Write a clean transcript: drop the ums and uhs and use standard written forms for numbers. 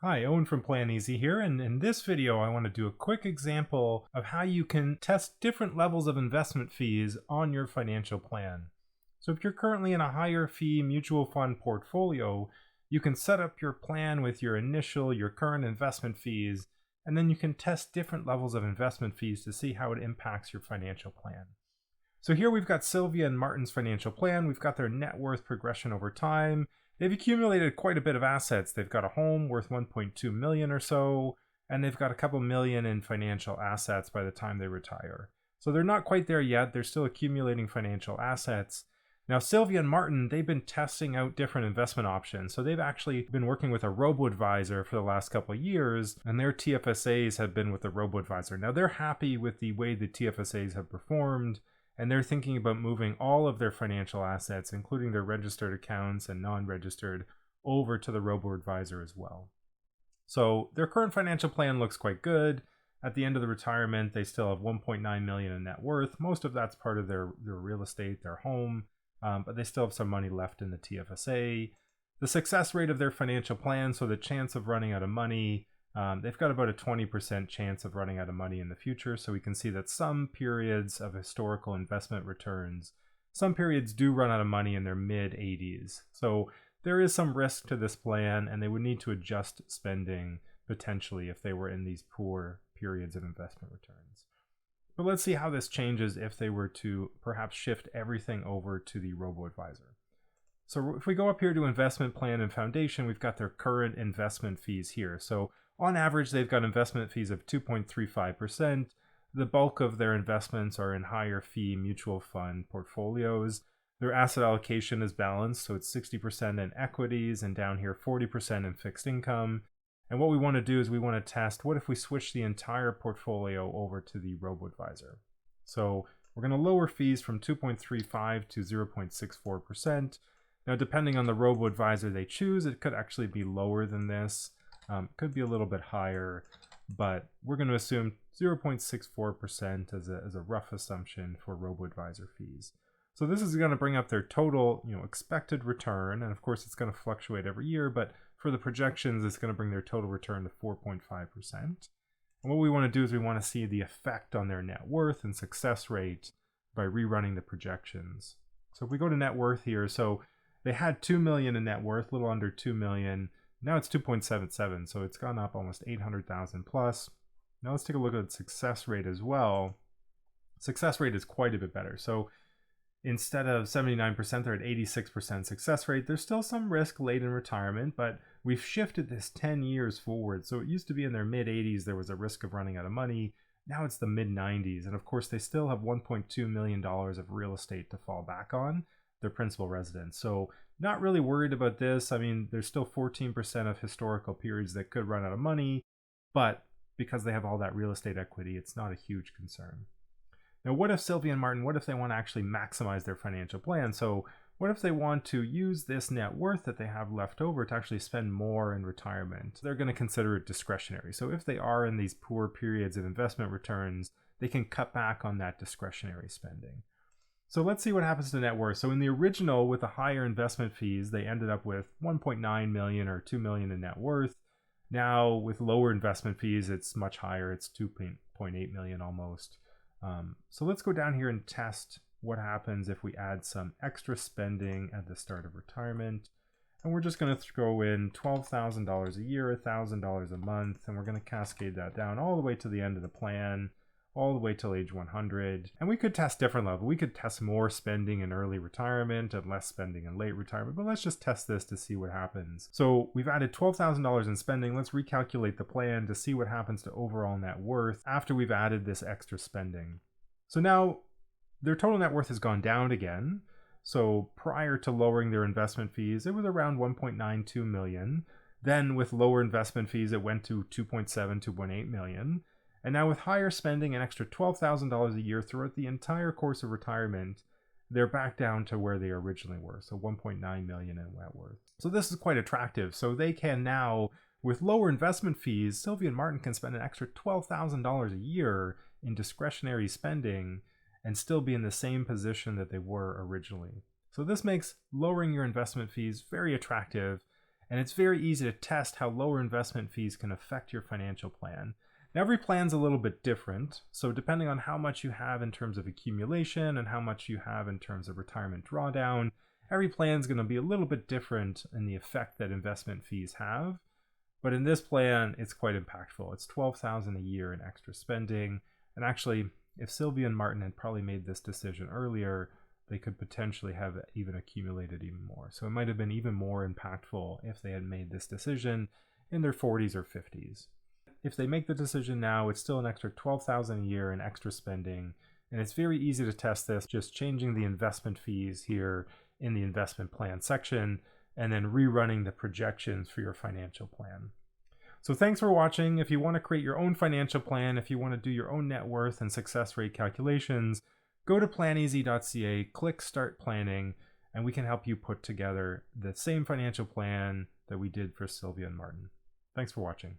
Hi, Owen from Plan Easy here, and in this video I want to do a quick example of how you can test different levels of investment fees on your financial plan. So if you're currently in a higher fee mutual fund portfolio, you can set up your plan with your current investment fees, and then you can test different levels of investment fees to see how it impacts your financial plan. So here we've got Sylvia and Martin's financial plan. We've got their net worth progression over time. They've accumulated quite a bit of assets. They've got a home worth 1.2 million or so, and they've got a couple million in financial assets by the time they retire. So they're not quite there yet. They're still accumulating financial assets. Now, Sylvia and Martin, they've been testing out different investment options. So they've actually been working with a robo-advisor for the last couple of years, and their TFSAs have been with the robo-advisor. Now, they're happy with the way the TFSAs have performed, and they're thinking about moving all of their financial assets, including their registered accounts and non-registered, over to the robo-advisor as well. So their current financial plan looks quite good. At the end of the retirement, they still have 1.9 million in net worth. Most of that's part of their real estate, their home, but they still have some money left in the TFSA. The success rate of their financial plan, so the chance of running out of money, they've got about a 20% chance of running out of money in the future. So we can see that some periods of historical investment returns, some periods do run out of money in their mid 80s. So there is some risk to this plan, and they would need to adjust spending potentially if they were in these poor periods of investment returns. But let's see how this changes if they were to perhaps shift everything over to the robo-advisor. So if we go up here to investment plan and foundation, we've got their current investment fees here. So on average, they've got investment fees of 2.35%. The bulk of their investments are in higher fee mutual fund portfolios. Their asset allocation is balanced, so it's 60% in equities and down here 40% in fixed income. And what we want to do is we want to test, what if we switch the entire portfolio over to the robo-advisor? So we're going to lower fees from 2.35 to 0.64%. Now, depending on the robo-advisor they choose, it could actually be lower than this. Could be a little bit higher, but we're going to assume 0.64% as a rough assumption for robo-advisor fees. So this is going to bring up their total, expected return, and of course it's going to fluctuate every year, but for the projections, it's going to bring their total return to 4.5%. And what we want to do is we want to see the effect on their net worth and success rate by rerunning the projections. So if we go to net worth here, so they had 2 million in net worth, a little under 2 million. Now it's 2.77, so it's gone up almost 800,000 plus. Now let's take a look at success rate as well. Success rate is quite a bit better. So instead of 79%, they're at 86% success rate. There's still some risk late in retirement, but we've shifted this 10 years forward. So it used to be in their mid 80s, there was a risk of running out of money. Now it's the mid 90s. And of course, they still have $1.2 million of real estate to fall back on, their principal residence. So not really worried about this. I mean, there's still 14% of historical periods that could run out of money, but because they have all that real estate equity, it's not a huge concern. Now, what if Sylvia and Martin, what if they want to actually maximize their financial plan? So what if they want to use this net worth that they have left over to actually spend more in retirement? They're going to consider it discretionary. So if they are in these poor periods of investment returns, they can cut back on that discretionary spending. So let's see what happens to net worth. So in the original, with the higher investment fees, they ended up with 1.9 million or 2 million in net worth. Now with lower investment fees, it's much higher. It's 2.8 million almost. So let's go down here and test what happens if we add some extra spending at the start of retirement. And we're just going to throw in $12,000 a year, $1,000 a month, and we're going to cascade that down all the way to the end of the plan, all the way till age 100. And we could test different levels. We could test more spending in early retirement and less spending in late retirement, but let's just test this to see what happens. So we've added $12,000 in spending. Let's recalculate the plan to see what happens to overall net worth after we've added this extra spending. So now their total net worth has gone down again. So prior to lowering their investment fees, it was around 1.92 million. Then with lower investment fees, it went to 2.7, 2.8 million. And now with higher spending, an extra $12,000 a year throughout the entire course of retirement, they're back down to where they originally were. So 1.9 million in net worth. So this is quite attractive. So they can now, with lower investment fees, Sylvia and Martin can spend an extra $12,000 a year in discretionary spending and still be in the same position that they were originally. So this makes lowering your investment fees very attractive. And it's very easy to test how lower investment fees can affect your financial plan. Now, every plan's a little bit different, so depending on how much you have in terms of accumulation and how much you have in terms of retirement drawdown, every plan's going to be a little bit different in the effect that investment fees have. But in this plan, it's quite impactful. It's $12,000 a year in extra spending. And actually, if Sylvia and Martin had probably made this decision earlier, they could potentially have even accumulated even more. So it might have been even more impactful if they had made this decision in their 40s or 50s. If they make the decision now, it's still an extra $12,000 a year in extra spending. And it's very easy to test this, just changing the investment fees here in the investment plan section, and then rerunning the projections for your financial plan. So thanks for watching. If you want to create your own financial plan, if you want to do your own net worth and success rate calculations, go to planeasy.ca, click Start Planning, and we can help you put together the same financial plan that we did for Sylvia and Martin. Thanks for watching.